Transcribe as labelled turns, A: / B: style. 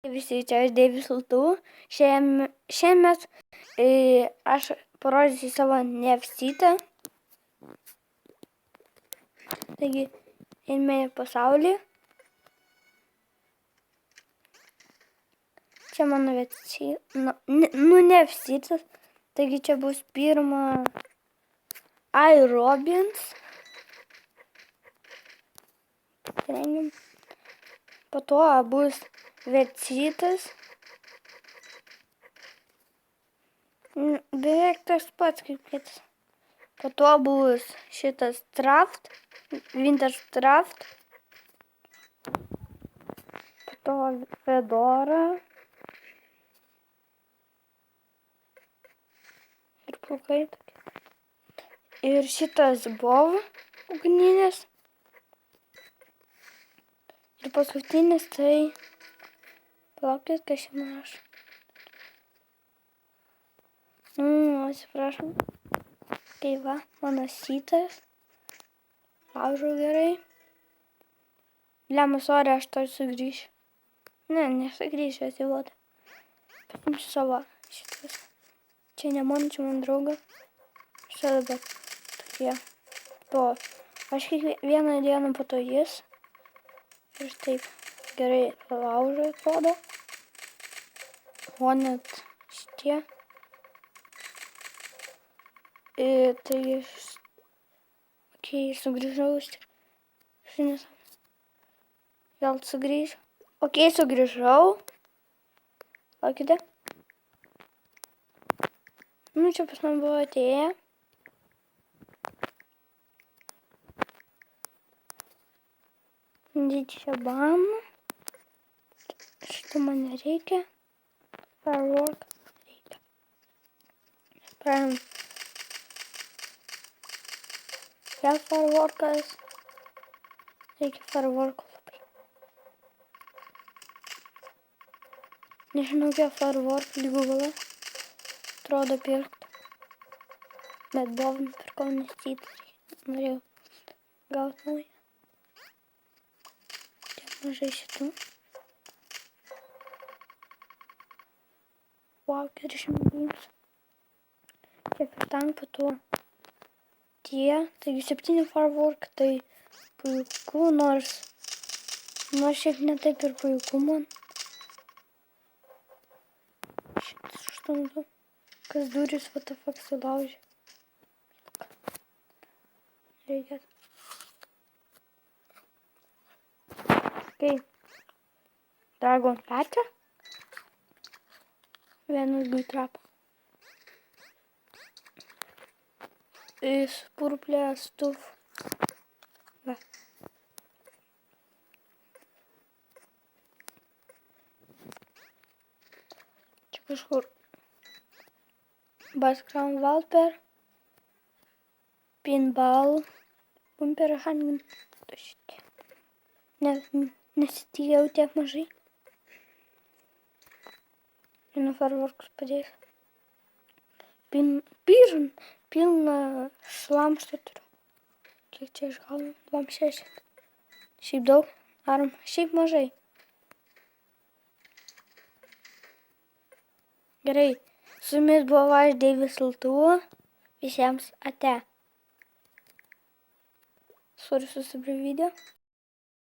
A: Visi, čia aš Deivis Ltau. Šiandien aš parodysiu savo nefsytą. Taigi, einame į pasaulį. Čia mano nefsytas. Taigi, čia bus pirma aerobians. Rengiam. Po to bus vecsytas. Beveik tas pats kaip kitas. Po to bus šitas draft, vintage draft. Po to fedora. Ir plaukai tokie. Ir šitas bov ugninis. Ir paskutinis tai... Palaukit, kas čia rašo. Atsiprašom. Tai va, mano sytas. Laužau gerai. Lemą, sorry, aš toj sugrįšiu. Ne, nesugrįšiu, atsivoda. Patimsiu savo šitas. Čia ne man, čia man draugas. Štai dabar tokie. To. Aš kiekvieną dieną po to jis. Ir taip gerai laužai atrodo. O net šitie. Tai sugrįžau. Gal sugrįžau. Sugrįžau. Laukite. Čia pas man buvo atėję. Čia bam. Šitą man nereikia. Firework reikia. Paėm. Vėl fireworkas. Reikia fireworkų labai. Nežinau, kiek fireworkų lygų vala. Atrodo pirkti. Bet buvom pirkau nesytą. Norėjau gauti naują. Mažai šitų. Wow, 40 gyms. Čia per tank po to. Taigi 7 firework, tai puiku, nors šiaip ne taip ir puiku man. Šitas 8. Kas duris, what the fuck, sulaužė. Reikia. Dragon Patcha. Vienas guitrap. Spurplė stuf. Va. Čia kažkur. Baskrown Valper. Pinball. Bumper hanging. Nesitikėjau tiek mažai. Vienu fireworkus padės. Pilną šlamštą turiu. Kiek čia išgaunu? 26. Šiaip daug. Ar šiaip mažai. Gerai. Su jumis buvo aš Deivis Ltau. Visiems ate. Sorry, susibrai video.